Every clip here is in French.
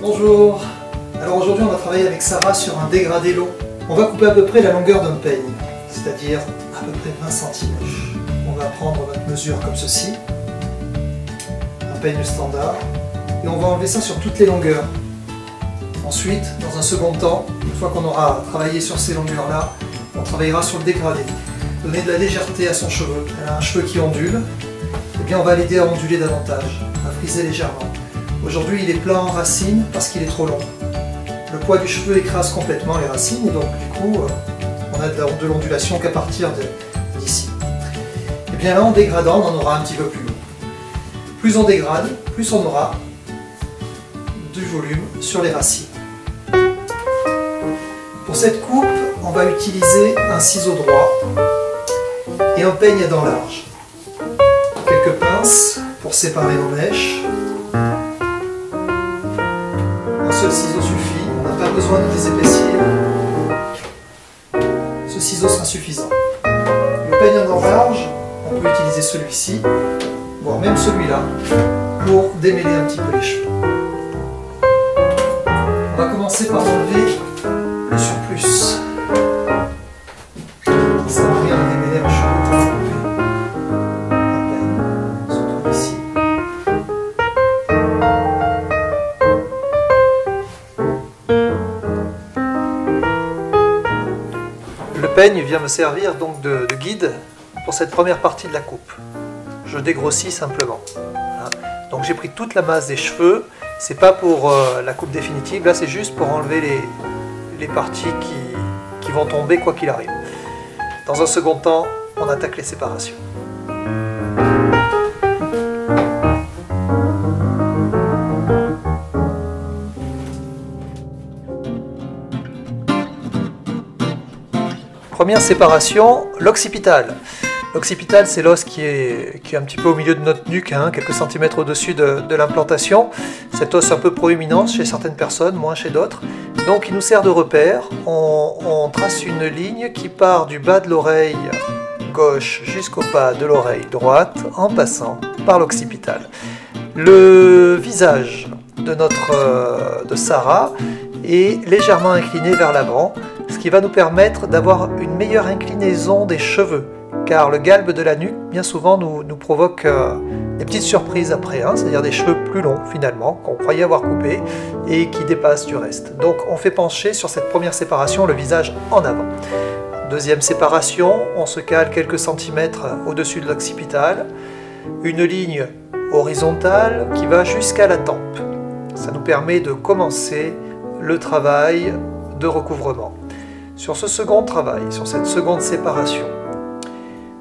Bonjour. Alors aujourd'hui on va travailler avec Sarah sur un dégradé long. On va couper à peu près la longueur d'un peigne, c'est-à-dire à peu près 20 cm. On va prendre notre mesure comme ceci, un peigne standard, et on va enlever ça sur toutes les longueurs. Ensuite, dans un second temps, une fois qu'on aura travaillé sur ces longueurs-là, on travaillera sur le dégradé. Donner de la légèreté à son cheveu. Elle a un cheveu qui ondule, et bien on va l'aider à onduler davantage, à friser légèrement. Aujourd'hui il est plat en racines parce qu'il est trop long. Le poids du cheveu écrase complètement les racines et donc du coup on a de l'ondulation qu'à partir d'ici. Et bien là en dégradant on en aura un petit peu plus long. Plus on dégrade, plus on aura du volume sur les racines. Pour cette coupe on va utiliser un ciseau droit et un peigne à dents larges. Quelques pinces pour séparer nos mèches. Un seul ciseau suffit, on n'a pas besoin de les épaissir. Ce ciseau sera suffisant. Le peigne à dents larges, on peut utiliser celui-ci, voire même celui-là, pour démêler un petit peu les cheveux. On va commencer par enlever le surplus. Ça n'a rien à démêler un cheveu qu'on va couper. Un peigne, surtout ici. Le peigne vient me servir donc de guide pour cette première partie de la coupe. Je dégrossis simplement. Voilà. Donc j'ai pris toute la masse des cheveux. C'est pas pour la coupe définitive, là c'est juste pour enlever les parties qui vont tomber quoi qu'il arrive. Dans un second temps, on attaque les séparations. Première séparation, l'occipital. L'occipital, c'est l'os qui est un petit peu au milieu de notre nuque, hein, quelques centimètres au-dessus de l'implantation. Cet os un peu proéminent chez certaines personnes, moins chez d'autres. Donc il nous sert de repère. On trace une ligne qui part du bas de l'oreille gauche jusqu'au bas de l'oreille droite en passant par l'occipital. Le visage de Sarah est légèrement incliné vers l'avant, ce qui va nous permettre d'avoir une meilleure inclinaison des cheveux, car le galbe de la nuque, bien souvent, nous provoque des petites surprises après, hein, c'est-à-dire des cheveux plus longs, finalement, qu'on croyait avoir coupés, et qui dépassent du reste. Donc on fait pencher sur cette première séparation le visage en avant. Deuxième séparation, on se cale quelques centimètres au-dessus de l'occipital, une ligne horizontale qui va jusqu'à la tempe. Ça nous permet de commencer le travail de recouvrement. Sur ce second travail, sur cette seconde séparation,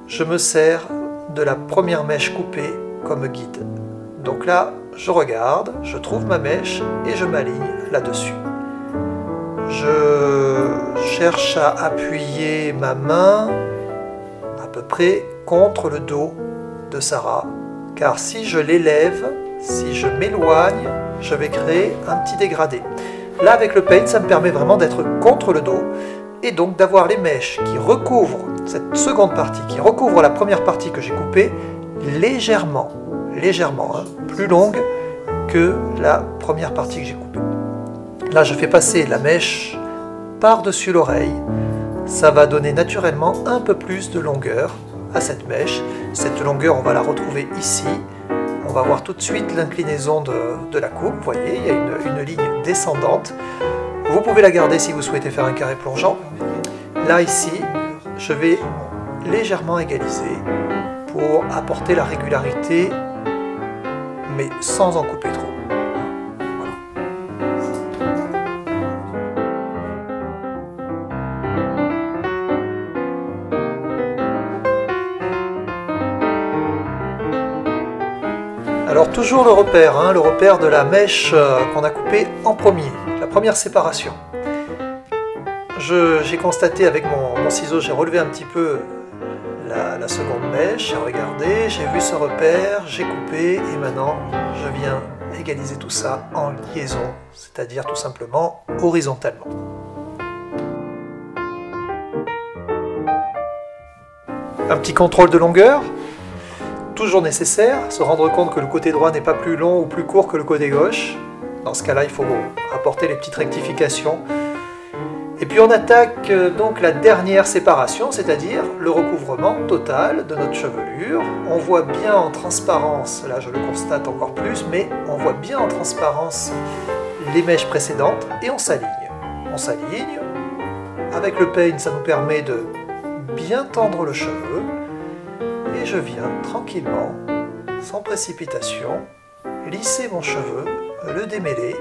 je me sers de la première mèche coupée comme guide. Donc là, je regarde, je trouve ma mèche et je m'aligne là-dessus. Je cherche à appuyer ma main à peu près contre le dos de Sarah, car si je l'élève, si je m'éloigne, je vais créer un petit dégradé. Là, avec le peigne, ça me permet vraiment d'être contre le dos et donc d'avoir les mèches qui recouvrent cette seconde partie, qui recouvre la première partie que j'ai coupée, légèrement, hein, plus longue que la première partie que j'ai coupée. Là, je fais passer la mèche par-dessus l'oreille. Ça va donner naturellement un peu plus de longueur à cette mèche. Cette longueur, on va la retrouver ici. On va voir tout de suite l'inclinaison de la coupe. Vous voyez, il y a une ligne descendante. Vous pouvez la garder si vous souhaitez faire un carré plongeant. Là, ici, je vais légèrement égaliser pour apporter la régularité, mais sans en couper trop. Voilà. Alors toujours le repère, hein, le repère de la mèche qu'on a coupée en premier, la première séparation. J'ai constaté avec mon ciseau, j'ai relevé un petit peu la seconde mèche, j'ai regardé, j'ai vu ce repère, j'ai coupé et maintenant je viens égaliser tout ça en liaison, c'est-à-dire tout simplement horizontalement. Un petit contrôle de longueur, toujours nécessaire, se rendre compte que le côté droit n'est pas plus long ou plus court que le côté gauche. Dans ce cas-là, il faut apporter les petites rectifications. Et puis on attaque donc la dernière séparation, c'est-à-dire le recouvrement total de notre chevelure. On voit bien en transparence, là je le constate encore plus, mais on voit bien en transparence les mèches précédentes et on s'aligne. On s'aligne. Avec le peigne, ça nous permet de bien tendre le cheveu. Et je viens tranquillement, sans précipitation, lisser mon cheveu, le démêler.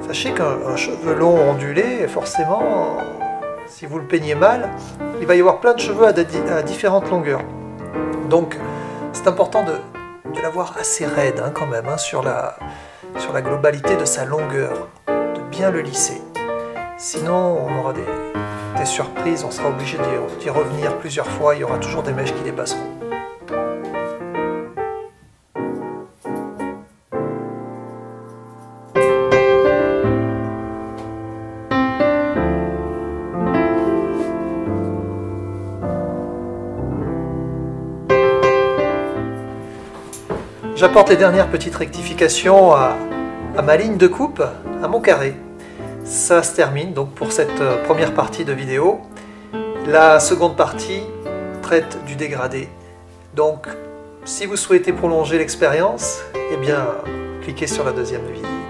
Sachez qu'un cheveu long ondulé, forcément, si vous le peignez mal, il va y avoir plein de cheveux à différentes longueurs. Donc c'est important de l'avoir assez raide quand même, sur la globalité de sa longueur, de bien le lisser. Sinon on aura des surprises, on sera obligé d'y revenir plusieurs fois, il y aura toujours des mèches qui dépasseront. J'apporte les dernières petites rectifications à ma ligne de coupe, à mon carré. Ça se termine donc pour cette première partie de vidéo. La seconde partie traite du dégradé. Donc si vous souhaitez prolonger l'expérience, eh bien cliquez sur la deuxième vidéo.